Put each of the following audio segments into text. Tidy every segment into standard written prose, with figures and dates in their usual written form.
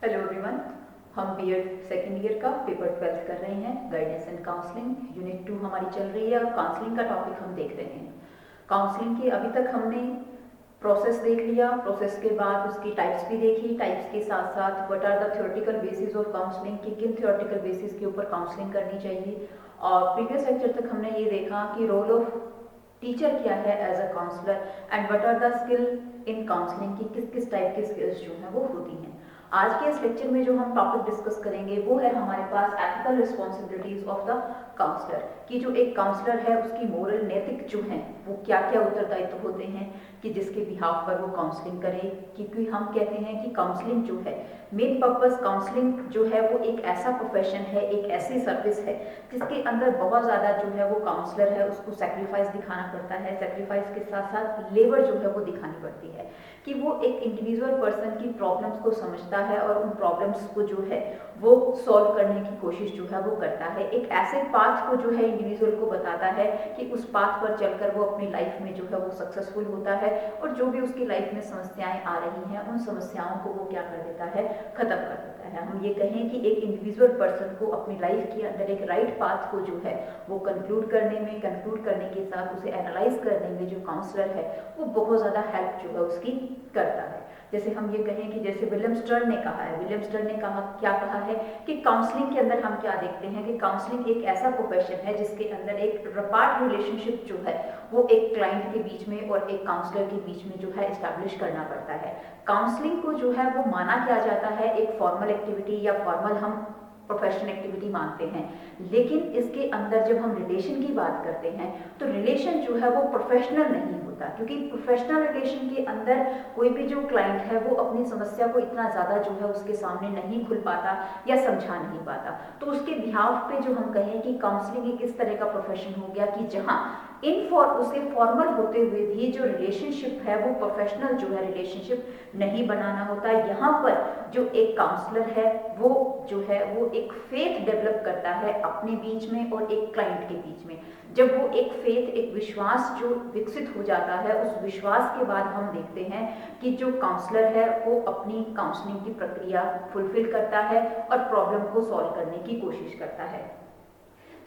Hello everyone. हम BEd second year का paper 12 कर रहे हैं। गाइडेंस एंड काउंसलिंग यूनिट 2 हमारी चल रही है और काउंसलिंग का टॉपिक हम देख रहे हैं। काउंसलिंग की अभी तक हमने प्रोसेस देख लिया। प्रोसेस के बाद उसकी टाइप्स भी देखी। टाइप्स के साथ साथ what are the theoretical basis of counselling कि किन थ्योरेटिकल बेसिस के ऊपर काउंसलिंग करनी चाहिए। और प्रीवियस लेक्चर तक हमने ये देखा कि रोल ऑफ टीचर क्या है as a counsellor and what are the skill in counselling की किस किस टाइप की स्किल्स जो हैं वो होती हैं। आज के इस लेक्चर में जो हम टॉपिक डिस्कस करेंगे वो है हमारे पास ethical responsibilities of the counsellor कि जो एक काउंसलर है उसकी मोरल नैतिक जो है वो क्या क्या उत्तरदायित्व होते हैं कि जिसके बिहाफ पर वो काउंसलिंग करे। क्योंकि हम कहते हैं कि काउंसलिंग जो है मेन पर्पस काउंसलिंग जो है वो एक ऐसा प्रोफेशन है, एक ऐसी सर्विस है जिसके अंदर बहुत ज़्यादा जो है वो काउंसलर है उसको सेक्रीफाइस दिखाना पड़ता है। सेक्रीफाइस के साथ साथ लेबर जो है वो दिखानी पड़ती है कि वो एक इंडिविजुअल पर्सन की प्रॉब्लम्स को समझता है और उन प्रॉब्लम्स को जो है वो सॉल्व करने की कोशिश जो है वो करता है। एक ऐसे पाथ को जो है इंडिविजुअल को बताता है कि उस पाथ पर चलकर वो अपनी लाइफ में जो है वो सक्सेसफुल होता है और जो भी उसकी लाइफ में समस्याएं आ रही हैं उन समस्याओं को वो क्या कर देता है, खत्म कर देता है। हम ये कहें कि एक इंडिविजुअल पर्सन को अपनी लाइफ के अंदर एक राइट पाथ को जो है वो कंक्लूड करने के साथ उसे एनालाइज करने में जो काउंसलर है वो बहुत ज़्यादा हेल्प जो है उसकी करता है। जैसे हम ये कहें कि जैसे विलियम स्टर्न ने कहा है, विलियम स्टर्न ने क्या कहा है कि काउंसलिंग के अंदर हम क्या देखते हैं कि काउंसलिंग एक ऐसा प्रोफेशन है जिसके अंदर एक रपार्ट रिलेशनशिप जो है वो एक क्लाइंट के बीच में और एक काउंसलर के बीच में जो है इस्टेब्लिश करना पड़ता है। काउंसलिंग को जो है वो माना क्या जाता है एक फॉर्मल एक्टिविटी या फॉर्मल हम प्रोफेशनल एक्टिविटी मानते हैं, लेकिन इसके अंदर जब हम रिलेशन की बात करते हैं तो रिलेशन जो है वो प्रोफेशनल नहीं होता, क्योंकि प्रोफेशनल रिलेशन के अंदर कोई भी जो क्लाइंट है वो अपनी समस्या को इतना ज़्यादा जो है उसके सामने नहीं खुल पाता या समझा नहीं पाता। तो उसके बिहाफ पे जो हम कहें कि काउंसलिंग एक इस तरह का प्रोफेशन हो गया कि जहाँ उसे फॉर्मल होते हुए भी जो रिलेशनशिप है वो प्रोफेशनल जो है रिलेशनशिप नहीं बनाना होता। यहाँ पर जो एक काउंसलर है वो जो है वो एक फेथ डेवलप करता है अपने बीच में और एक क्लाइंट के बीच में। जब वो एक फेथ एक विश्वास जो विकसित हो जाता है उस विश्वास के बाद हम देखते हैं कि जो काउंसलर है वो अपनी काउंसलिंग की प्रक्रिया फुलफिल करता है और प्रॉब्लम को सॉल्व करने की कोशिश करता है।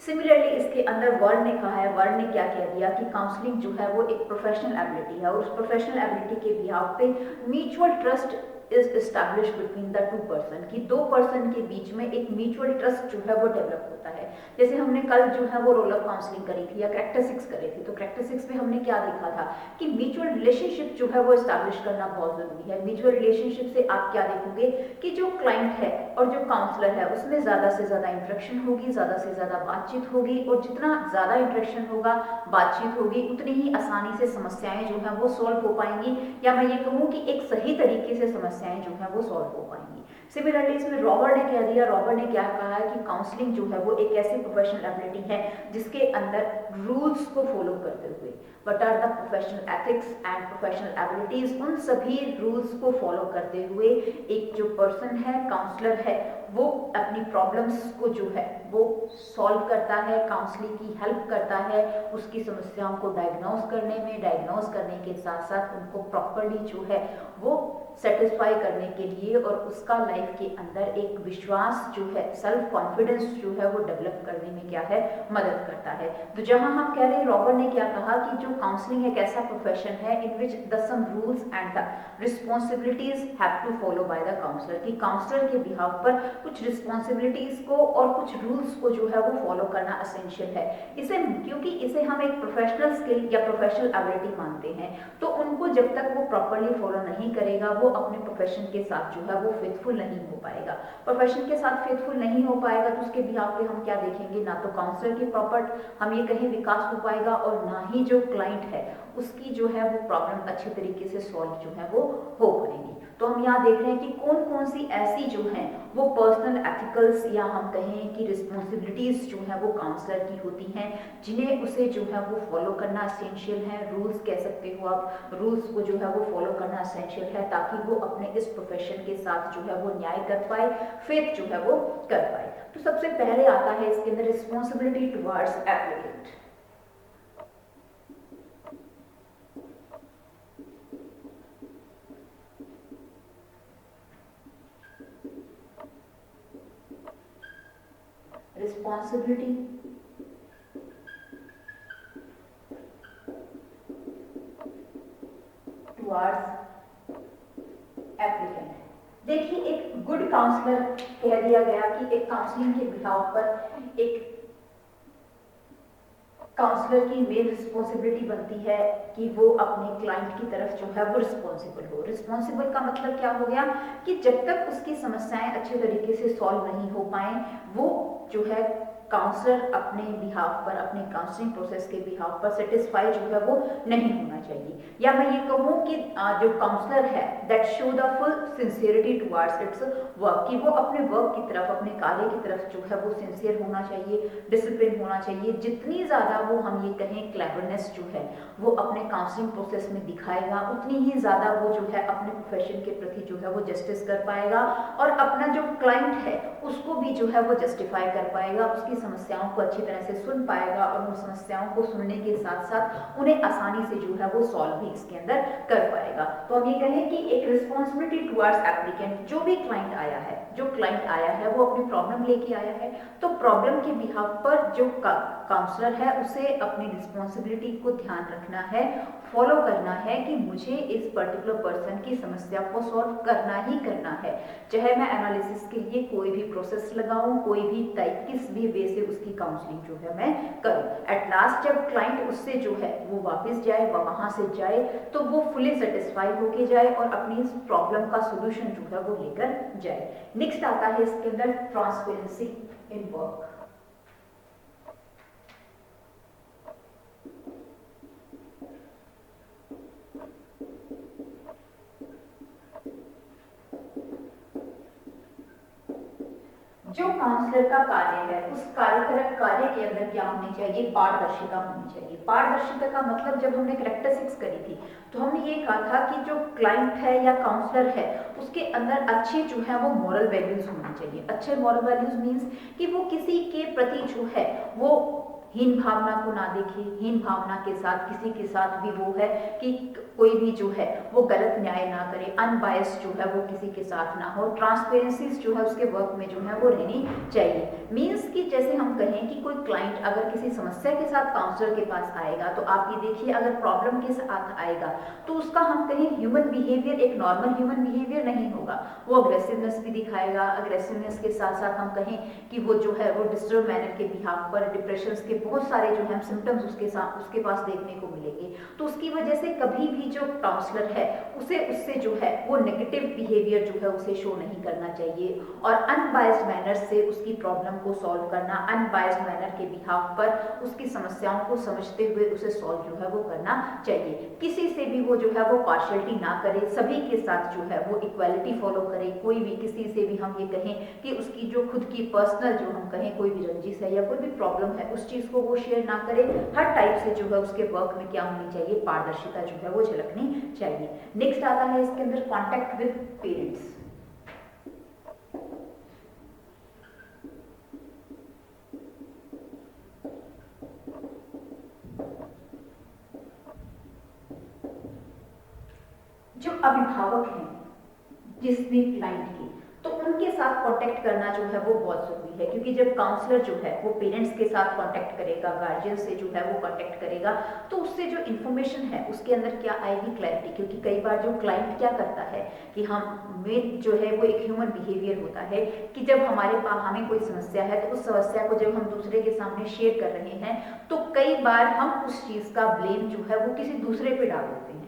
सिमिलरली इसके अंदर वर्ड ने कहा है, वर्ड ने क्या कह दिया कि काउंसलिंग जो है वो एक प्रोफेशनल एबिलिटी है और उस प्रोफेशनल एबिलिटी के बिहाव पे mutual trust is establish between the two person कि दो पर्सन के बीच में एक म्यूचुअल ट्रस्ट जो है वो डेवलप होता है। जैसे हमने कल जो है वो रोल ऑफ काउंसलिंग करी थी या कैरेक्टरिस्टिक्स करी थी, तो कैरेक्टरिस्टिक्स में हमने क्या देखा था कि म्यूचुअल रिलेशनशिप जो है वो एस्टैब्लिश करना बहुत जरूरी है। म्यूचुअल रिलेशनशिप से आप क्या देखोगे कि जो क्लाइंट है और जो काउंसलर है उसमें ज्यादा से ज्यादा इंटरेक्शन होगी, ज्यादा से ज्यादा बातचीत होगी और जितना ज्यादा इंटरेक्शन होगा, बातचीत होगी, उतनी ही आसानी से समस्याएं जो है वो सॉल्व हो पाएंगी या मैं ये कहूँ कि एक सही तरीके से समस्याएं जो है वो सॉल्व हो पाएंगी। सिमिलरली इसमें रॉबर्ट ने कह दिया, रॉबर्ट ने क्या कहा है कि काउंसलिंग जो है वो एक ऐसी प्रोफेशनल एबिलिटी है जिसके अंदर रूल्स को फॉलो करते हुए what are the professional ethics and professional abilities, उन सभी रूल्स को फॉलो करते हुए एक जो पर्सन है काउंसलर है वो अपनी प्रॉब्लम्स को जो है वो सॉल्व करता है, काउंसलिंग की हेल्प करता है, उसकी समस्याओं को डायग्नोज करने के साथ साथ उनको प्रॉपरली जो है वो सेटिस्फाई करने के लिए और उसका लाइफ के अंदर एक विश्वास जो है, सेल्फ कॉन्फिडेंस जो है वो डेवलप करने में क्या है, मदद करता है। तो जहां हम कह रहे हैं रॉबर्ट ने क्या कहा कि जो काउंसलिंग एक ऐसा प्रोफेशन है in which the some rules and the responsibilities have to follow by the counsellor, कि काउंसलर के बिहाव पर कुछ रिस्पॉन्सिबिलिटीज को और कुछ रूल्स को जो है वो फॉलो करना असेंशियल है। इसे क्योंकि इसे हम एक प्रोफेशनल स्किल या प्रोफेशनल एबिलिटी मानते हैं, तो उनको जब तक वो प्रॉपरली फॉलो नहीं करेगा वो अपने प्रोफेशन के साथ जो है वो फेथफुल नहीं हो पाएगा। प्रोफेशन के साथ फेथफुल नहीं हो पाएगा तो उसके बिहाव पे हम क्या देखेंगे, ना तो काउंसलर की प्रॉपर हम ये कहें विकास हो पाएगा और ना ही जो क्लाइंट है उसकी जो है वो प्रॉब्लम अच्छे तरीके से सॉल्व जो है वो हो पाएंगी। तो हम यहाँ देख रहे हैं कि कौन कौन सी ऐसी जो है वो पर्सनल एथिकल्स या हम कहें कि रिस्पॉन्सिबिलिटीज जो है वो काउंसलर की होती हैं जिन्हें उसे जो है वो फॉलो करना असेंशियल है। रूल्स कह सकते हो आप, रूल्स को जो है वो फॉलो करना असेंशियल है ताकि वो अपने इस प्रोफेशन के साथ जो है वो न्याय कर पाए, फेथ जो है वो कर पाए। तो सबसे पहले आता है इसके अंदर responsibility towards applicant. responsibility towards applicant। देखिए, एक गुड काउंसलर कह दिया गया कि एक काउंसलिंग के बिहाव पर एक काउंसलर की मेन रिस्पॉन्सिबिलिटी बनती है कि वो अपने क्लाइंट की तरफ जो है वो रिस्पॉन्सिबल हो। रिस्पॉन्सिबल का मतलब क्या हो गया कि जब तक उसकी समस्याएं अच्छे तरीके से सॉल्व नहीं हो पाए, वो जो है काउंसलर अपने बिहाव पर, अपने काउंसलिंग प्रोसेस के बिहाव पर सेटिस्फाई जो है वो नहीं होना चाहिए। या मैं ये कहूँ कि जो काउंसलर है that show the full sincerity towards it's work, कि वो अपने वर्क की तरफ, अपने कार्य की तरफ जो है वो सिंसियर होना चाहिए, डिसिप्लिन होना चाहिए। जितनी ज़्यादा वो हम ये कहें क्लेवरनेस जो है वो अपने काउंसलिंग प्रोसेस में दिखाएगा, उतनी ही ज़्यादा वो जो है अपने प्रोफेशन के प्रति जो है वो जस्टिस कर पाएगा और अपना जो क्लाइंट है उसको भी जो है वो जस्टिफाई कर पाएगा, उसकी समस्याओं को अच्छी तरह से सुन पाएगा और उन समस्याओं को सुनने के साथ साथ उन्हें आसानी से जो है वो सॉल्व भी इसके अंदर कर पाएगा। तो हम ये कहें कि एक रिस्पॉन्सिबिलिटी टुवर्ड्स एप्लीकेंट, जो भी क्लाइंट आया है, जो क्लाइंट आया है वो अपनी प्रॉब्लम लेके आया है, तो प्रॉब्लम के बिहाव पर जो काउंसलर है उसे अपनी रिस्पॉन्सिबिलिटी को ध्यान रखना है, फॉलो करना है कि मुझे इस पर्टिकुलर पर्सन की समस्या को सॉल्व करना ही करना है। चाहे मैं एनालिसिस के लिए कोई भी प्रोसेस लगाऊं, कोई भी टाइप, किस भी वे से उसकी काउंसलिंग जो है मैं करूं। एट लास्ट जब क्लाइंट उससे जो है वो वापस जाए, वहां से जाए, तो वो फुली सेटिस्फाई होके जाए और अपनी इस प्रॉब्लम का सोल्यूशन जो है वो लेकर जाए। नेक्स्ट आता है इसके अंदर ट्रांसपेरेंसी इन वर्क। जो काउंसलर का कार्य है उस कार्य के अंदर क्या होनी चाहिए, पारदर्शिता होनी चाहिए। पारदर्शिता का मतलब जब हमने कैरेक्टरिस्टिक्स करी थी तो हमने ये कहा था कि जो क्लाइंट है या काउंसलर है उसके अंदर अच्छे जो है वो मॉरल वैल्यूज होनी चाहिए। अच्छे मॉरल वैल्यूज मीन्स कि वो किसी के प्रति जो है वो हीन भावना को ना देखे, हीन भावना के साथ किसी के साथ भी वो है कि कोई भी जो है वो गलत न्याय ना करे, अनबायस जो है वो किसी के साथ ना हो, ट्रांसपेरेंसी जो है उसके वर्क में जो है वो रहनी चाहिए। मीन्स कि जैसे हम कहें कि कोई क्लाइंट अगर किसी समस्या के साथ काउंसलर के पास आएगा तो आप ये देखिए, अगर प्रॉब्लम के साथ आएगा तो उसका हम कहें ह्यूमन बिहेवियर एक नॉर्मल ह्यूमन बिहेवियर नहीं होगा, वो अग्रेसिवनेस भी दिखाएगा। अग्रेसिवनेस के साथ साथ हम कहें कि वो जो है वो डिस्टर्ब मैनर के बिहाव पर, डिप्रेशन के बहुत सारे जो है सिम्टम्स उसके पास देखने को मिलेंगे। तो उसकी वजह से कभी भी जो काउंसलर है उससे जो है वो नेगेटिव बिहेवियर जो है उसे शो नहीं करना चाहिए और अनबायस्ड मैनर से उसकी प्रॉब्लम को सॉल्व करना, अनबायस्ड मैनर के बिहाव पर उसकी समस्याओं को समझते हुए उसे सॉल्व जो है वो करना चाहिए। किसी से भी वो जो है वो पार्शियलिटी ना करे, सभी के साथ जो है वो इक्वालिटी फॉलो करे। कोई भी किसी से भी हम ये कहें कि उसकी जो खुद की पर्सनल जो हम कहें कोई भी रंजिश है या कोई भी प्रॉब्लम है उस चीज को वो शेयर ना करे। हर टाइप से जो है उसके वर्क में क्या होनी चाहिए, पारदर्शिता जो है वो झलकनी चाहिए। नेक्स्ट आता है इसके अंदर कॉन्टेक्ट विद पेरेंट्स। जो अभिभावक हैं जिस भी क्लाइंट की, तो उनके साथ कांटेक्ट करना जो है वो बहुत जरूरी है, क्योंकि जब काउंसलर जो है वो पेरेंट्स के साथ कांटेक्ट करेगा, गार्जियन से जो है वो कांटेक्ट करेगा, तो उससे जो इन्फॉर्मेशन है उसके अंदर क्या आएगी, क्लैरिटी। क्योंकि कई बार जो क्लाइंट क्या करता है कि हम में जो है वो एक ह्यूमन बिहेवियर होता है कि जब हमारे पास हमें कोई समस्या है तो उस समस्या को जब हम दूसरे के सामने शेयर कर रहे हैं तो कई बार हम उस चीज का ब्लेम जो है वो किसी दूसरे पे डाल देते हैं।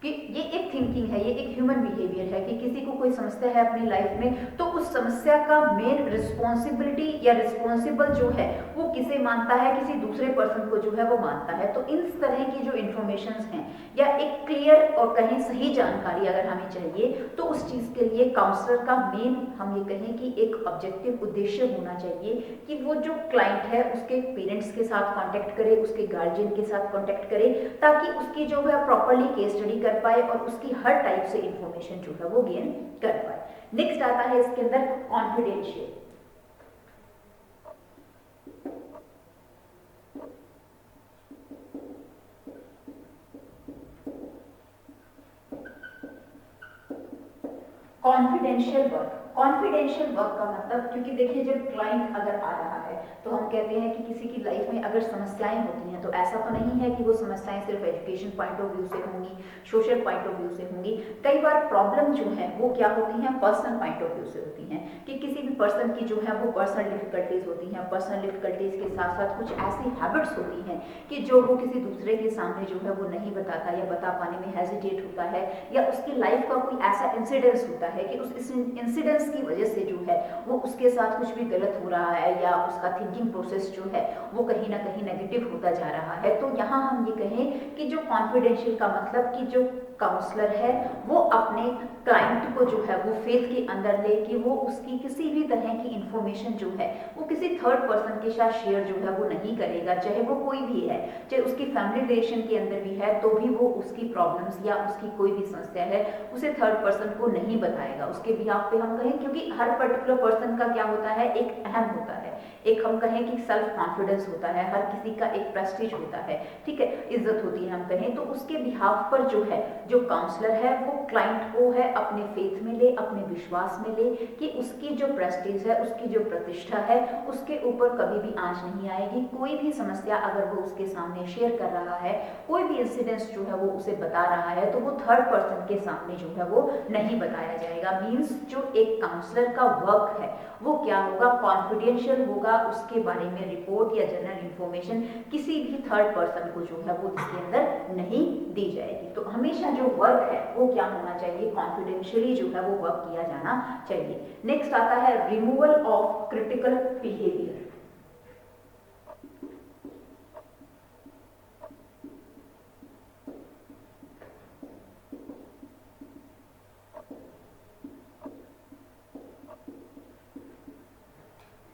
कि ये एक थिंकिंग है, ये एक ह्यूमन बिहेवियर है कि किसी को कोई समस्या है अपनी लाइफ में तो उस समस्या का मेन रिस्पॉन्सिबिलिटी या रिस्पॉन्सिबल जो है वो किसे मानता है, किसी दूसरे पर्सन को जो है वो मानता है। तो इस तरह की जो इन्फॉर्मेशन हैं या एक क्लियर और कहीं सही जानकारी अगर हमें चाहिए तो उस चीज के लिए काउंसलर का मेन हम ये कहें कि एक ऑब्जेक्टिव उद्देश्य होना चाहिए कि वो जो क्लाइंट है उसके पेरेंट्स के साथ कॉन्टेक्ट करे, उसके गार्जियन के साथ कॉन्टेक्ट करे, ताकि उसकी जो है प्रॉपरली केस स्टडी कर पाए और उसकी हर टाइप से इंफॉर्मेशन जो है वो गेन कर पाए। नेक्स्ट आता है इसके अंदर confidential. Confidential work confidential work का मतलब, क्योंकि देखिए जब क्लाइंट अगर आ रहा है तो हम कहते हैं कि किसी की लाइफ में अगर समस्याएं होती हैं तो ऐसा तो नहीं है कि वो समस्याएं सिर्फ एजुकेशन पॉइंट ऑफ व्यू से होंगी, सोशल पॉइंट ऑफ व्यू से होंगी। कई बार प्रॉब्लम जो है वो क्या होती हैं, पर्सनल पॉइंट ऑफ व्यू से होती हैं, कि किसी भी पर्सन की जो है वो पर्सनल डिफिकल्टीज होती हैं। पर्सनल डिफिकल्टीज के साथ साथ कुछ ऐसी हैबिट्स होती हैं कि जो वो किसी दूसरे के सामने जो है वो नहीं बताता या बता पाने में हेजिटेट होता है, या उसकी लाइफ का कोई ऐसा इंसिडेंस होता है कि उस इंसिडेंस की वजह से जो है वो उसके साथ कुछ भी गलत हो रहा है, या उसका थिंकिंग प्रोसेस जो है वो कहीं ना कहीं नेगेटिव होता जा रहा है। तो यहाँ हम ये कहें कि जो कॉन्फिडेंशियल का मतलब कि जो काउंसलर है वो अपने क्लाइंट को जो है वो फेथ के अंदर ले कि वो उसकी किसी भी तरह की इंफॉर्मेशन जो है वो किसी थर्ड पर्सन के साथ शेयर जो है वो नहीं करेगा, चाहे वो कोई भी है, चाहे उसकी फैमिली रिलेशन के अंदर भी है, तो भी वो उसकी प्रॉब्लम्स या उसकी कोई भी समस्या है उसे थर्ड पर्सन को नहीं बताएगा उसके बिहाफ पे हम कहें, क्योंकि हर पर्टिकुलर पर्सन का क्या होता है, एक अहम होता है, एक हम कहें कि सेल्फ कॉन्फिडेंस होता है, हर किसी का एक प्रेस्टीज होता है, ठीक है, इज्जत होती है हम कहें। तो उसके बिहाफ पर जो है जो काउंसलर है वो क्लाइंट को है अपने फेथ में ले, अपने विश्वास में ले कि उसकी जो प्रेस्टीज है, उसकी जो प्रतिष्ठा है, उसके ऊपर कभी भी आंच नहीं आएगी। कोई भी समस्या अगर वो उसके सामने शेयर कर रहा है, कोई भी इंसिडेंस जो है वो उसे बता रहा है, तो वो थर्ड पर्सन के सामने जो है वो नहीं बताया जाएगा। मीन्स जो एक काउंसलर का वर्क है वो क्या होगा, कॉन्फिडेंशियल होगा, उसके बारे में रिपोर्ट या जनरल इंफॉर्मेशन किसी भी थर्ड पर्सन को जो है वो इसके अंदर नहीं दी जाएगी। तो हमेशा जो वर्क है वो क्या होना चाहिए, कॉन्फिडेंशियली जो है वो वर्क किया जाना चाहिए। नेक्स्ट आता है removal of critical behaviour.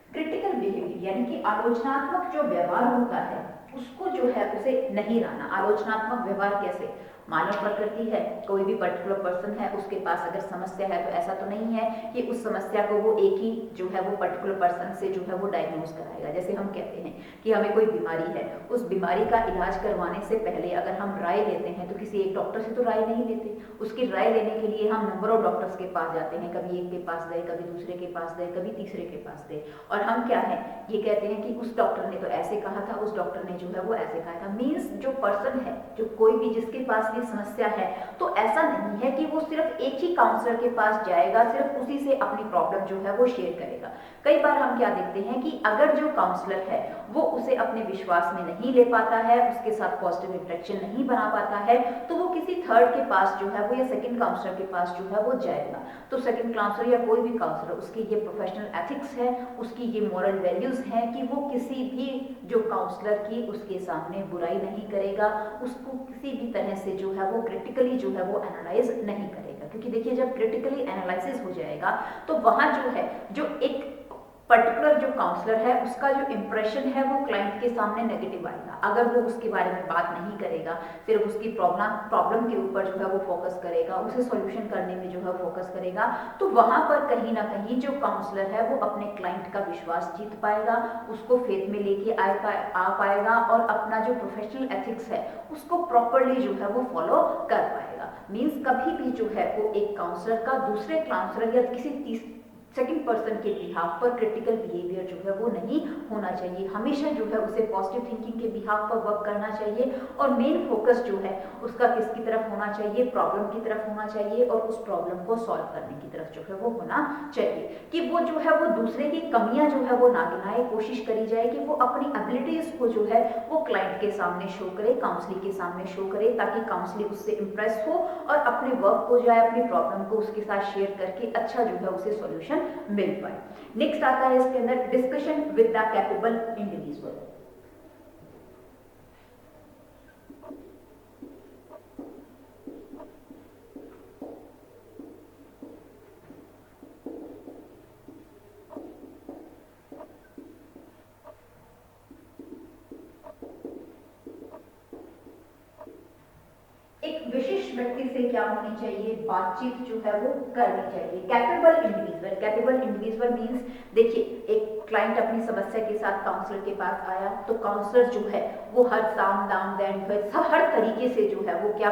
Critical behaviour यानी कि आलोचनात्मक जो व्यवहार होता है उसको जो है उसे नहीं लाना। आलोचनात्मक व्यवहार कैसे, मानव प्रकृति है, कोई भी पर्टिकुलर पर्सन है उसके पास अगर समस्या है तो ऐसा तो नहीं है कि उस समस्या को वो एक ही जो है वो पर्टिकुलर पर्सन से जो है वो डायग्नोज कराएगा। जैसे हम कहते हैं कि हमें कोई बीमारी है, उस बीमारी का इलाज करवाने से पहले अगर हम राय लेते हैं तो किसी एक डॉक्टर से तो राय नहीं लेते, उसकी राय लेने के लिए हम नंबर ऑफ डॉक्टर्स के पास जाते हैं, कभी एक के पास गए, कभी दूसरे के पास गए, कभी तीसरे के पास गए, और हम क्या है ये कहते हैं कि उस डॉक्टर ने तो ऐसे कहा था, उस डॉक्टर ने जो है वो ऐसे कहा था। मीन्स जो पर्सन है, जो कोई भी जिसके पास ये समस्या है, तो ऐसा नहीं है कि वो सिर्फ एक ही काउंसलर के पास जाएगा, सिर्फ उसी से अपनी प्रॉब्लम जो है वो शेयर करेगा। कई बार हम क्या देखते हैं कि अगर जो काउंसलर है वो उसे अपने विश्वास में नहीं ले पाता है, उसके साथ पॉजिटिव इंटरेक्शन नहीं बना पाता है, तो वो किसी थर्ड के पास जो है वो या सेकंड काउंसलर के पास जो है वो जाएगा। तो सेकंड काउंसलर या कोई भी काउंसलर, उसकी ये प्रोफेशनल एथिक्स है, उसकी ये मॉरल वैल्यूज हैं कि वो किसी भी जो काउंसलर की उसके सामने बुराई नहीं करेगा, उसको किसी भी तरह से जो है वो क्रिटिकली जो है वो एनालाइज नहीं करेगा। क्योंकि देखिए जब क्रिटिकली एनालिसिस हो जाएगा तो वहां जो है जो एक पर्टिकुलर जो काउंसलर है उसका जो इंप्रेशन है वो क्लाइंट के सामने नेगेटिव आएगा। अगर वो उसके बारे में बात नहीं करेगा, सिर्फ उसकी प्रॉब्लम के ऊपर जो है वो फोकस करेगा, उसे सॉल्यूशन करने में जो है फोकस करेगा, तो वहां पर कहीं ना कहीं जो काउंसलर है वो अपने क्लाइंट का विश्वास जीत पाएगा, उसको फेथ में लेके आ पाएगा और अपना जो प्रोफेशनल एथिक्स है उसको प्रॉपरली जो है वो फॉलो कर पाएगा। मीन्स कभी भी जो है वो एक काउंसलर का दूसरे काउंसलर या किसी सेकंड पर्सन के बिहाफ पर क्रिटिकल बिहेवियर जो है वो नहीं होना चाहिए। हमेशा जो है उसे पॉजिटिव थिंकिंग के बिहाफ पर वर्क करना चाहिए, और मेन फोकस जो है उसका किसकी तरफ होना चाहिए, प्रॉब्लम की तरफ होना चाहिए, और उस प्रॉब्लम को सॉल्व करने की तरफ जो है वो होना चाहिए। कि वो जो है वो दूसरे की कमियां जो है वो ना गिनाए, कोशिश करी जाए कि वो अपनी एबिलिटीज को जो है वो क्लाइंट के सामने शो करे, काउंसलिंग के सामने शो करे, ताकि काउंसलिंग उससे इंप्रेस हो और अपने वर्क को जो है अपनी प्रॉब्लम को उसके साथ शेयर करके अच्छा जो है उसे सॉल्यूशन मिल पाए। नेक्स्ट आता है इसके अंदर discussion with the capable individual. एक विशिष्ट व्यक्ति से क्या होनी चाहिए, बातचीत जो है वो करनी चाहिए। Capable individual, capable individual means देखिए एक क्लाइंट अपनी समस्या के साथ काउंसलर के पास आया तो काउंसलर जो है वो हर साम दाम दंड हर तरीके से जो है वो क्या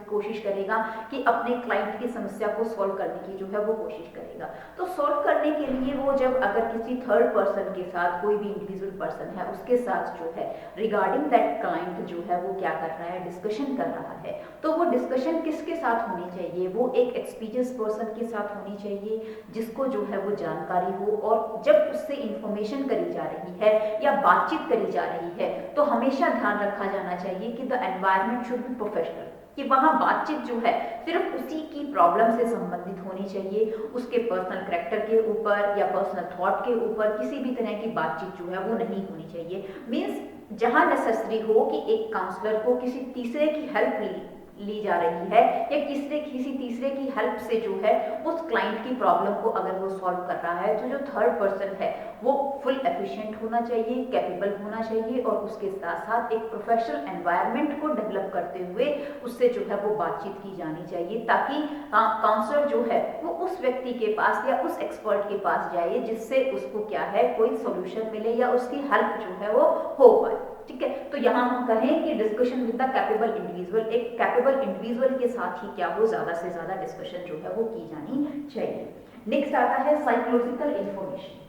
कोशिश करेगा कि अपने क्लाइंट की समस्या को सॉल्व करने की जो है वो कोशिश करेगा। तो सॉल्व करने के लिए वो जब अगर किसी थर्ड पर्सन के साथ, कोई भी इंडिविजुअल पर्सन है उसके साथ जो है रिगार्डिंग दैट क्लाइंट जो है वो क्या कर रहा है, डिस्कशन कर रहा है, तो वो डिस्कशन किसके साथ होनी चाहिए, वो एक एक्सपीरियंस पर्सन के साथ होनी चाहिए जिसको जो है वो जानकारी हो। और जब उससे इंफॉर्मेशन करी जा रही है या बातचीत करी जा रही है तो हमेशा ध्यान रखा जाना चाहिए कि the environment should be professional, कि वहां बातचीत जो है सिर्फ उसी की प्रॉब्लम से संबंधित होनी चाहिए, उसके पर्सनल कैरेक्टर के ऊपर या पर्सनल थॉट के ऊपर किसी भी तरह की बातचीत जो है वो नहीं होनी चाहिए। मीन्स जहां नेसेसरी हो कि एक काउंसलर को किसी तीसरे की हेल्प ली जा रही है या किसी तीसरे की हेल्प से जो है उस क्लाइंट की प्रॉब्लम को अगर वो सॉल्व कर रहा है तो जो थर्ड पर्सन है वो फुल एफिशिएंट होना चाहिए, कैपेबल होना चाहिए और उसके साथ साथ एक प्रोफेशनल एनवायरनमेंट को डेवलप करते हुए उससे जो है वो बातचीत की जानी चाहिए ताकि काउंसलर जो है वो उस व्यक्ति के पास या उस एक्सपर्ट के पास जाए जिससे उसको क्या है कोई सोल्यूशन मिले या उसकी हेल्प जो है वो हो पाए। ठीक है, तो यहाँ हम कहें कि discussion with the capable individual, एक कैपेबल इंडिविजुअल के साथ ही क्या हो ज्यादा से ज्यादा डिस्कशन जो है वो की जानी चाहिए। नेक्स्ट आता है साइकोलॉजिकल इंफॉर्मेशन।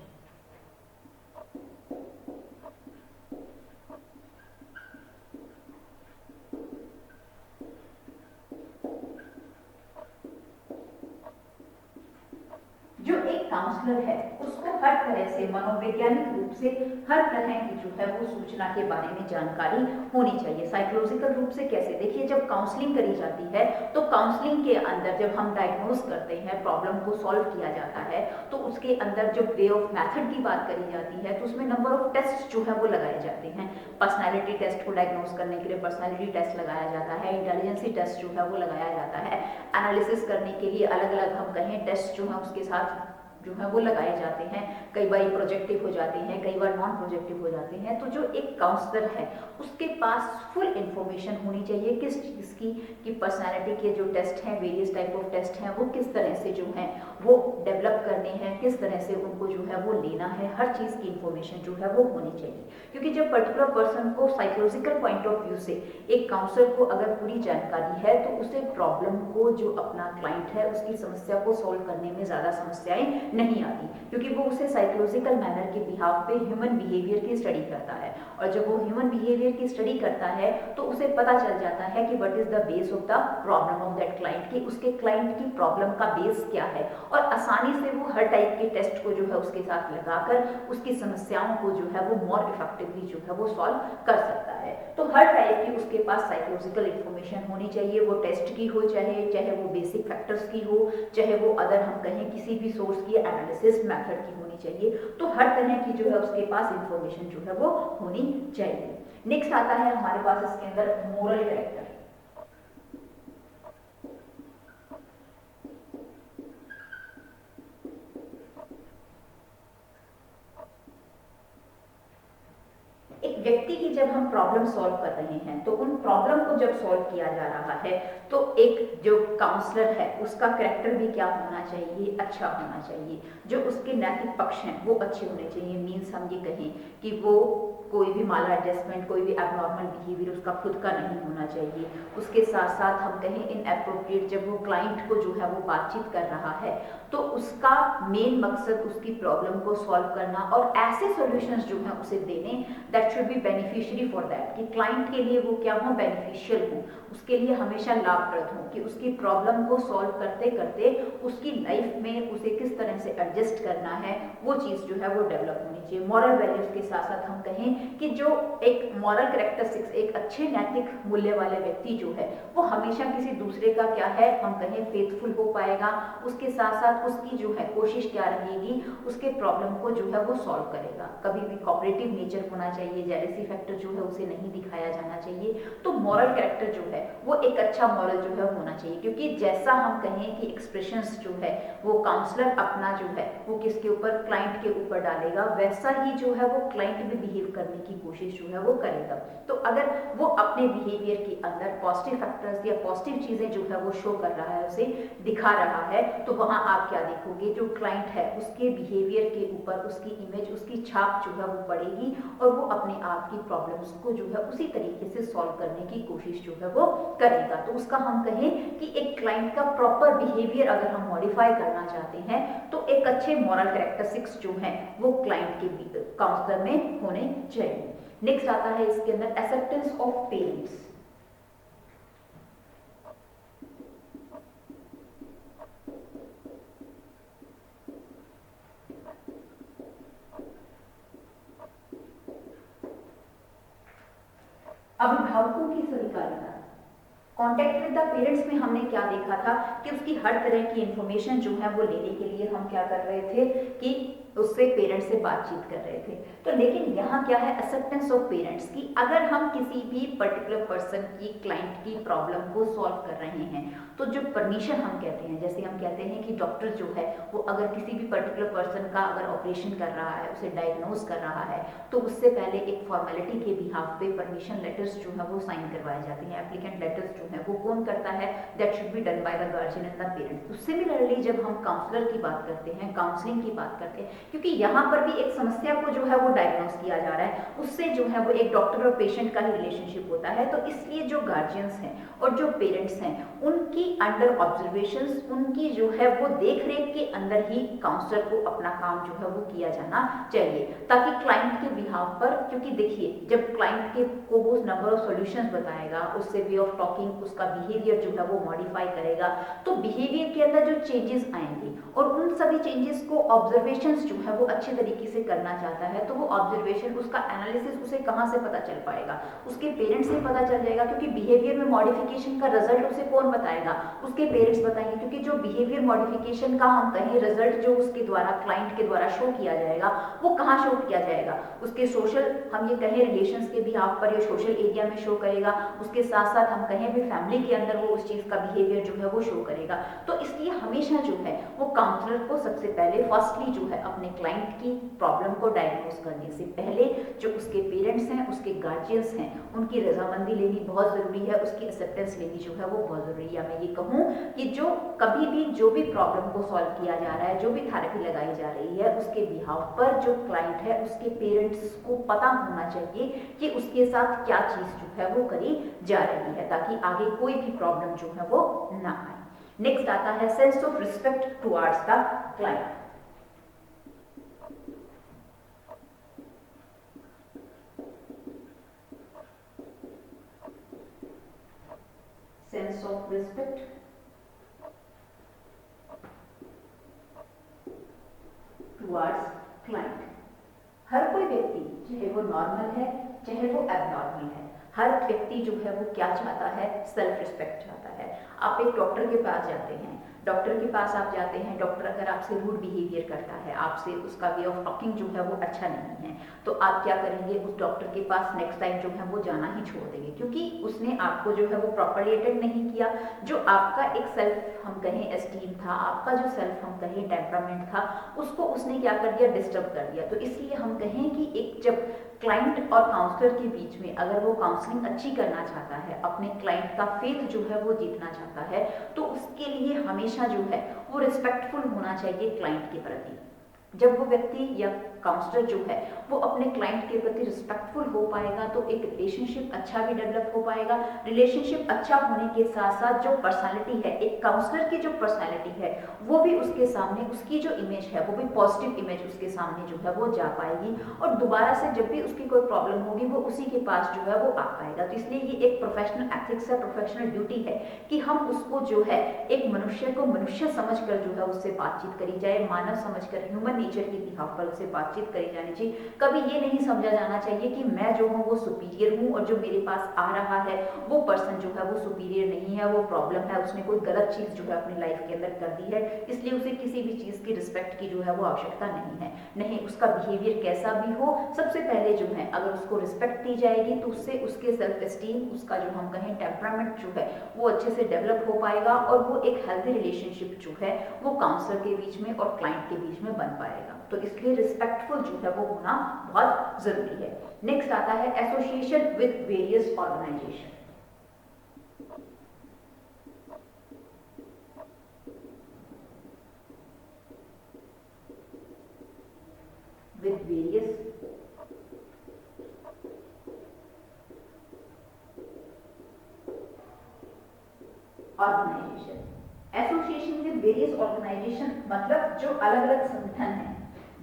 जो एक काउंसलर है उसको हर तरह से मनोवैज्ञानिक रूप से हर तरह की जो है वो सूचना के बारे में जानकारी होनी चाहिए। साइकोलॉजिकल रूप से कैसे, देखिए जब काउंसलिंग करी जाती है तो काउंसलिंग के अंदर जब हम डायग्नोज करते हैं, प्रॉब्लम को सॉल्व किया जाता है तो उसके अंदर जो वे ऑफ मेथड की बात करी जाती है तो उसमें नंबर ऑफ टेस्ट जो है वो लगाए जाते हैं। पर्सनैलिटी टेस्ट को डायग्नोज करने के लिए पर्सनैलिटी टेस्ट लगाया जाता है, इंटेलिजेंसी टेस्ट जो है वो लगाया जाता है, एनालिसिस करने के लिए अलग अलग हम कहें टेस्ट जो है उसके साथ जो है वो लगाए जाते हैं। कई बार प्रोजेक्टिव हो जाते हैं, कई बार नॉन प्रोजेक्टिव हो जाते हैं। तो जो एक काउंसलर है उसके पास फुल इंफॉर्मेशन होनी चाहिए किस चीज़ की, कि पर्सनालिटी के जो टेस्ट हैं, वेरियस टाइप ऑफ टेस्ट हैं, वो किस तरह से जो हैं वो डेवलप करने हैं, किस तरह से उनको जो है वो लेना है, हर चीज़ की इंफॉर्मेशन जो है वो होनी चाहिए। क्योंकि जब पर्टिकुलर पर्सन को साइकोलॉजिकल पॉइंट ऑफ व्यू से एक काउंसलर को अगर पूरी जानकारी है तो उसे प्रॉब्लम को, जो अपना क्लाइंट है उसकी समस्या को सॉल्व करने में ज़्यादा समस्याएं नहीं आती, क्योंकि वो उसे साइकोलॉजिकल मैनर के बिहाफ पे ह्यूमन बिहेवियर की स्टडी करता है। और जब वो ह्यूमन बिहेवियर की स्टडी करता है तो उसे पता चल जाता है कि what is the base of the problem of that client, कि उसके क्लाइंट की प्रॉब्लम का बेस क्या है, और आसानी से वो हर टाइप के टेस्ट को जो है उसके साथ लगाकर उसकी समस्याओं को जो है वो मोर इफेक्टिवली जो है वो सॉल्व कर सकता है। तो हर टाइप की उसके पास साइकोलॉजिकल इंफॉर्मेशन होनी चाहिए, वो टेस्ट की हो, चाहे वो बेसिक फैक्टर्स की हो, चाहे वो अदर हम कहें किसी भी सोर्स की एनालिसिस मेथड की होनी चाहिए। तो हर तरह की जो है उसके पास इंफॉर्मेशन जो है वो होनी चाहिए। नेक्स्ट आता है हमारे पास इसके अंदर मोरल कैरेक्टर। एक व्यक्ति की जब हम प्रॉब्लम सॉल्व कर रहे हैं तो उन प्रॉब्लम को जब सॉल्व किया जा रहा है तो एक जो काउंसलर है उसका कैरेक्टर भी क्या होना चाहिए, अच्छा होना चाहिए। जो उसके नैतिक पक्ष हैं वो अच्छे होने चाहिए। मीन्स हम ये कहें कि वो कोई भी माल एडजस्टमेंट, कोई भी एबनॉर्मल बिहेवियर उसका खुद का नहीं होना चाहिए। उसके साथ साथ हम कहें इनएप्रोप्रिएट, जब वो क्लाइंट को जो है वो बातचीत कर रहा है तो उसका मेन मकसद उसकी प्रॉब्लम को सॉल्व करना और ऐसे सॉल्यूशंस जो हैं उसे देने that should be beneficiary for that, कि क्लाइंट के लिए वो क्या हो, बेनिफिशियल हो, उसके लिए हमेशा लाभप्रद हो, कि उसकी प्रॉब्लम को सॉल्व करते करते उसकी लाइफ में उसे किस तरह से एडजस्ट करना है वो चीज़ जो है वो डेवलप होनी चाहिए। मॉरल वैल्यूज के साथ साथ हम कहें कि जो एक मॉरल कैरेक्टरिस्टिक्स, एक अच्छे नैतिक मूल्य वाले व्यक्ति जो है वो हमेशा किसी दूसरे का क्या है हम कहें फेथफुल हो पाएगा। उसके साथ साथ उसकी जो है कोशिश क्या रहेगी, उसके प्रॉब्लम को जो है वो सॉल्व करेगा। कभी भी कोऑपरेटिव नेचर होना चाहिए, जेलेसी फैक्टर जो है उसे नहीं दिखाया जाना चाहिए। तो मॉरल कैरेक्टर जो है वो एक अच्छा मॉरल जो है होना चाहिए, क्योंकि जैसा हम कहें कि एक्सप्रेशंस जो है वो काउंसलर अपना जो है वो किसके ऊपर, क्लाइंट के ऊपर डालेगा, वैसा ही जो है वो क्लाइंट भी बिहेव करने की कोशिश जो है वो करेगा। तो अगर वो अपने बिहेवियर के अंदर पॉजिटिव फैक्टर्स या पॉजिटिव चीजें जो है वो शो कर रहा है, उसे दिखा रहा है, तो वहां आप क्या देखोगे, जो क्लाइंट है उसके बिहेवियर के ऊपर उसकी इमेज, उसकी छाप जो है वो पड़ेगी और वो अपने आप की प्रॉब्लम्स को जो है उसी तरीके से सॉल्व करने की कोशिश जो है वो करेगा। तो उसका हम कहें कि एक क्लाइंट का प्रॉपर बिहेवियर अगर हम मॉडिफाई करना चाहते हैं तो एक अच्छे मॉरल कैरेक्टरिस्टिक्स जो है वो क्लाइंट के काउंसलर में होने चाहिए। नेक्स्ट आता है इसके अंदर एक्सेप्टेंस ऑफ पेरेंट्स। अभिभावकों की स्वीकार्यता। कॉन्टेक्ट विद द पेरेंट्स में हमने क्या देखा था कि उसकी हर तरह की इंफॉर्मेशन जो है वो लेने के लिए हम क्या कर रहे थे कि उससे पेरेंट्स से बातचीत कर रहे थे। तो लेकिन यहाँ क्या है, एक्सेप्टेंस ऑफ पेरेंट्स की, अगर हम किसी भी पर्टिकुलर पर्सन की, क्लाइंट की प्रॉब्लम को सॉल्व कर रहे हैं तो जो परमिशन हम कहते हैं, जैसे हम कहते हैं कि डॉक्टर जो है वो अगर किसी भी पर्टिकुलर पर्सन का अगर ऑपरेशन कर रहा है, उसे डायग्नोज कर रहा है, तो उससे पहले एक फॉर्मेलिटी के बिहाफ पे परमिशन लेटर्स जो है वो साइन करवाए जाते हैं। एप्लीकेंट लेटर्स जो है वो कौन करता है, that should be done by the guardian and the parents. तो सिमिलरली जब हम काउंसलर की बात करते हैं, काउंसलिंग की बात करते हैं, क्योंकि यहाँ पर भी एक समस्या को जो है वो डायग्नोस किया जा रहा है, उससे जो है वो एक डॉक्टर और पेशेंट का ही रिलेशनशिप होता है। तो इसलिए जो गार्जियंस हैं और जो पेरेंट्स हैं उनकी अंडर ऑब्जर्वेशंस, उनकी जो है वो देख रेख के अंदर ही काउंसलर को अपना काम जो है वो किया जाना चाहिए, ताकि क्लाइंट के बिहाफ पर, क्योंकि देखिए जब क्लाइंट के को वो नंबर ऑफ सॉल्यूशंस बताएगा, उससे वे ऑफ टॉकिंग, उसका बिहेवियर जो है वो मॉडिफाई करेगा, तो बिहेवियर के अंदर जो चेंजेस आएंगे और उन सभी चेंजेस को ऑब्जर्वेशंस जो है वो अच्छे तरीके से करना चाहता है, तो वो ऑब्जर्वेशन, उसका एनालिसिस उसे कहाँ से पता चल पाएगा, उसके पेरेंट्स से पता चल जाएगा, क्योंकि बिहेवियर में मॉडिफिकेशन का रिजल्ट उसे कौन बताएगा, उसके पेरेंट्स बताएंगे। क्योंकि जो बिहेवियर मॉडिफिकेशन का हम कहें रिजल्ट जो उसके द्वारा, क्लाइंट के द्वारा शो किया जाएगा, वो कहाँ शो किया जाएगा, उसके सोशल, हम ये कहें रिलेशंस के बिहाफ पर या सोशल एरिया में शो करेगा, उसके साथ साथ हम कहें भी फैमिली के अंदर वो उस चीज का बिहेवियर जो है वो शो करेगा। तो इसलिए हमेशा जो है वो काउंसलर को सबसे पहले फर्स्टली जो है अपने क्लाइंट की प्रॉब्लम को डायग्नोज करने से पहले जो उसके पेरेंट्स हैं, उसके गार्जियंस हैं, उनकी रजामंदी लेनी बहुत जरूरी है, उसकी एक्सेप्टेंस लेनी जो है वो बहुत जरूरी है। मैं ये कहूँ कि जो कभी भी जो भी प्रॉब्लम को सॉल्व किया जा रहा है, जो भी थेरेपी लगाई जा रही है, उसके बिहाफ पर जो क्लाइंट है उसके पेरेंट्स को पता होना चाहिए कि उसके साथ क्या चीज जो है वो करी जा रही है, ताकि आगे कोई भी प्रॉब्लम जो है वो ना आए। नेक्स्ट आता है sense of respect towards the client. Sense of respect towards client. हर कोई व्यक्ति, चाहे वो नॉर्मल है चाहे वो एबनॉर्मल है, हर व्यक्ति जो है वो क्या चाहता है, सेल्फ रिस्पेक्ट चाहता है। आप एक डॉक्टर के पास जाते हैं, डॉक्टर के पास आप जाते हैं, डॉक्टर अगर आपसे रूड बिहेवियर करता है, आपसे उसका वे ऑफ टॉकिंग जो है वो अच्छा नहीं है, तो आप क्या करेंगे, उस डॉक्टर के पास नेक्स्ट टाइम जो है वो जाना ही छोड़ देंगे, क्योंकि उसने आपको जो है वो प्रॉपर्ली अटेंड नहीं किया। जो आपका एक सेल्फ हम कहें एस्टीम था, आपका जो सेल्फ हम कहें टेम्परामेंट था, उसको उसने क्या कर दिया, डिस्टर्ब कर दिया। तो इसलिए हम कहें कि एक जब क्लाइंट और काउंसलर के बीच में अगर वो काउंसलिंग अच्छी करना चाहता है, अपने क्लाइंट का फेथ जो है वो जीतना चाहता है, तो उसके लिए हमेशा जो है वो रिस्पेक्टफुल होना चाहिए क्लाइंट के प्रति। जब वो व्यक्ति या काउंसलर जो है वो अपने क्लाइंट के प्रति रिस्पेक्टफुल हो पाएगा, तो एक रिलेशनशिप अच्छा भी डेवलप हो पाएगा। रिलेशनशिप अच्छा होने के साथ साथ जो पर्सनालिटी है, एक काउंसलर की जो पर्सनालिटी है वो भी उसके सामने, उसकी जो इमेज है वो भी पॉजिटिव इमेज उसके सामने जो है वो जा पाएगी, और दोबारा से जब भी उसकी कोई प्रॉब्लम होगी वो उसी के पास जो है वो आ पाएगा। तो इसलिए ये एक प्रोफेशनल एथिक्स है, प्रोफेशनल ड्यूटी है कि हम उसको जो है एक मनुष्य को मनुष्य समझकर जो है उससे बातचीत करी जाए, मानव समझकर, ह्यूमन नेचर के बिहाफ पर उससे बातचीत करी जानी चाहिए। कभी ये नहीं समझा जाना चाहिए कि मैं जो हूँ वो सुपीरियर हूँ और जो मेरे पास आ रहा है वो पर्सन जो है वो सुपीरियर नहीं है, वो प्रॉब्लम है, उसने कोई गलत चीज़ जो है अपनी लाइफ के अंदर कर दी है, इसलिए उसे किसी भी चीज़ की रिस्पेक्ट की जो है वो आवश्यकता नहीं है। नहीं, उसका बिहेवियर कैसा भी हो, सबसे पहले जो है अगर उसको रिस्पेक्ट दी जाएगी तो उससे उसके सेल्फ एस्टीम, उसका जो हम कहें टेम्परामेंट जो है वो अच्छे से डेवलप हो पाएगा और वो एक हेल्थी रिलेशनशिप जो है वो काउंसलर के बीच में और क्लाइंट के बीच में बन पाएगा। तो इसलिए रिस्पेक्टफुल जो है वो होना बहुत जरूरी है। नेक्स्ट आता है association with various organisation. With various organisation. Association with various organisation मतलब जो अलग अलग संगठन हैं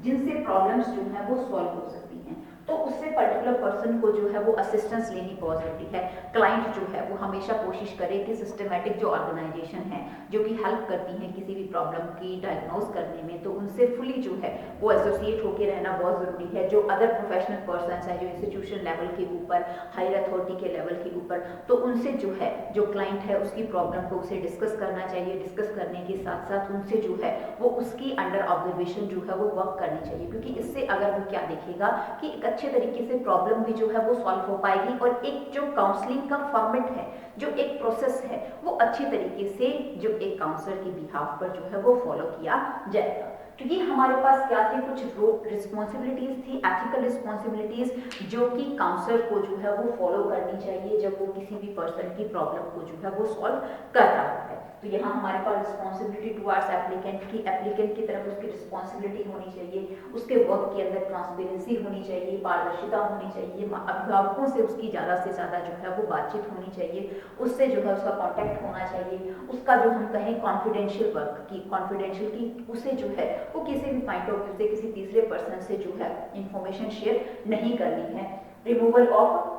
जिनसे प्रॉब्लम्स जो है वो सॉल्व हो सकती हैं, तो उससे पर्टिकुलर पर्सन को जो है वो असिस्टेंस लेनी बहुत जरूरी है। क्लाइंट जो है वो हमेशा कोशिश करे कि सिस्टमेटिक जो ऑर्गेनाइजेशन है जो कि हेल्प करती हैं किसी भी प्रॉब्लम की डायग्नोज करने में, तो उनसे फुली जो है वो एसोसिएट होकर रहना बहुत ज़रूरी है। जो अदर प्रोफेशनल पर्सन है जो इंस्टीट्यूशन लेवल के ऊपर, हायर अथॉरिटी के लेवल के ऊपर, तो उनसे जो है जो क्लाइंट है उसकी प्रॉब्लम को उसे डिस्कस करना चाहिए। डिस्कस करने के साथ साथ उनसे जो है वो उसकी अंडर ऑब्जर्वेशन जो है वो वर्क करनी चाहिए, क्योंकि इससे अगर वो क्या देखेगा कि एक अच्छे तरीके से प्रॉब्लम भी जो है वो सॉल्व हो पाएगी और एक जो काउंसलिंग का फॉर्मेट है, जो एक प्रोसेस है, वो अच्छी तरीके से जो एक काउंसलर की बिहाफ पर जो है वो फॉलो किया जाएगा। क्योंकि हमारे पास क्या थे, कुछ रिस्पॉन्सिबिलिटीज थी, एथिकल रिस्पॉन्सिबिलिटीज जो कि काउंसलर को जो है वो फॉलो करनी चाहिए जब वो किसी भी पर्सन की प्रॉब्लम को जो है वो सॉल्व कर रहा है। तो यहाँ हमारे पास रिस्पॉन्सिबिलिटी टुवार्ड्स एप्लीकेंट की तरफ उसकी रिस्पॉन्सिबिलिटी होनी चाहिए, उसके वर्क के अंदर ट्रांसपेरेंसी होनी चाहिए, पारदर्शिता होनी चाहिए, अभिभावकों से उसकी ज़्यादा से ज़्यादा जो है वो बातचीत होनी चाहिए, उससे जो है उसका कॉन्टैक्ट होना चाहिए, उसका जो हम कहें कॉन्फिडेंशियल की उसे जो है वो किसी भी पॉइंट ऑफ व्यू से किसी तीसरे पर्सन से जो है इंफॉर्मेशन शेयर नहीं करनी है। रिमूवल ऑफ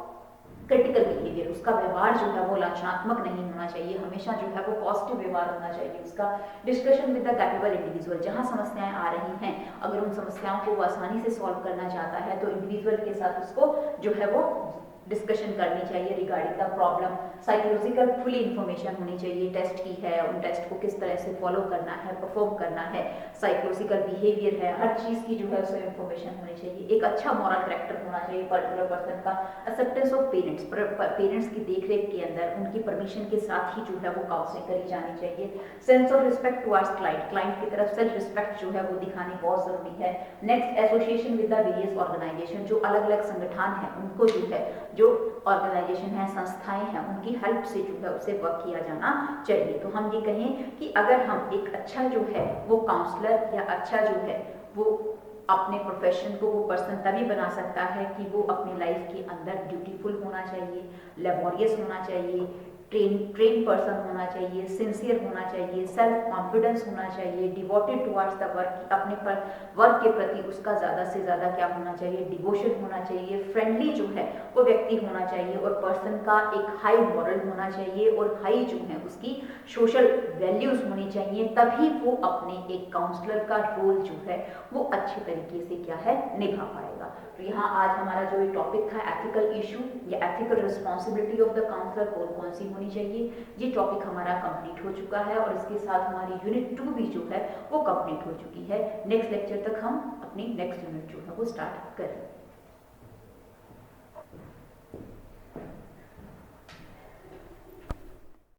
क्रिटिकल बिहेवियर, उसका व्यवहार जो है वो लांछनात्मक नहीं होना चाहिए, हमेशा जो है वो पॉजिटिव व्यवहार होना चाहिए उसका। Discussion with the capable individual, जहां समस्याएं आ रही हैं अगर उन समस्याओं को वो आसानी से सॉल्व करना चाहता है तो इंडिविजुअल के साथ उसको जो है वो डिस्कशन करनी चाहिए regarding the problem. Psychological fully information होनी चाहिए, टेस्ट की है, उन टेस्ट को किस तरह से फॉलो करना है, परफॉर्म करना है, साइकोलॉजिकल बिहेवियर है, हर चीज़ की जो है उसमें इंफॉर्मेशन होनी चाहिए। एक अच्छा मॉरल कैरेक्टर होना चाहिए पर्टिकुलर पर्सन का। एक्सेप्टेंस ऑफ पेरेंट्स की देखरेख के अंदर उनकी परमिशन के साथ ही जो है वो काउंसलिंग करी जानी चाहिए। Sense of respect towards client की तरफ सेल्फ रिस्पेक्ट जो है वो दिखानी बहुत जरूरी है। Next, association with the various organisation, जो अलग अलग संगठन है उनको जो है जो ऑर्गेनाइजेशन है, संस्थाएं हैं, उनकी हेल्प से जो है उसे वर्क किया जाना चाहिए। तो हम ये कहें कि अगर हम एक अच्छा जो है वो काउंसलर या अच्छा जो है वो अपने प्रोफेशन को वो पर्सन तभी बना सकता है कि वो अपनी लाइफ के अंदर ड्यूटीफुल होना चाहिए, लेबोरियस होना चाहिए, ट्रेन पर्सन होना चाहिए, सिंसियर होना चाहिए, सेल्फ कॉन्फिडेंस होना चाहिए, डिवोटेड टुवर्ड्स द वर्क, अपने पर वर्क के प्रति उसका ज़्यादा से ज़्यादा क्या होना चाहिए, डिवोशन होना चाहिए, फ्रेंडली जो है वो व्यक्ति होना चाहिए और पर्सन का एक हाई मॉरल होना चाहिए और हाई जो है उसकी सोशल वैल्यूज होनी चाहिए, तभी वो अपने एक काउंसलर का रोल जो है वो अच्छे तरीके से क्या है निभा पाएगा। तो यहाँ आज हमारा जो ये टॉपिक था एथिकल इशू या ethical responsibility of the counsellor कौन सी होनी चाहिए, ये टॉपिक हमारा कंप्लीट हो चुका है और इसके साथ हमारी यूनिट 2 भी जो है वो कंप्लीट हो चुकी है। नेक्स्ट लेक्चर तक हम अपनी नेक्स्ट यूनिट जो है वो स्टार्ट करें।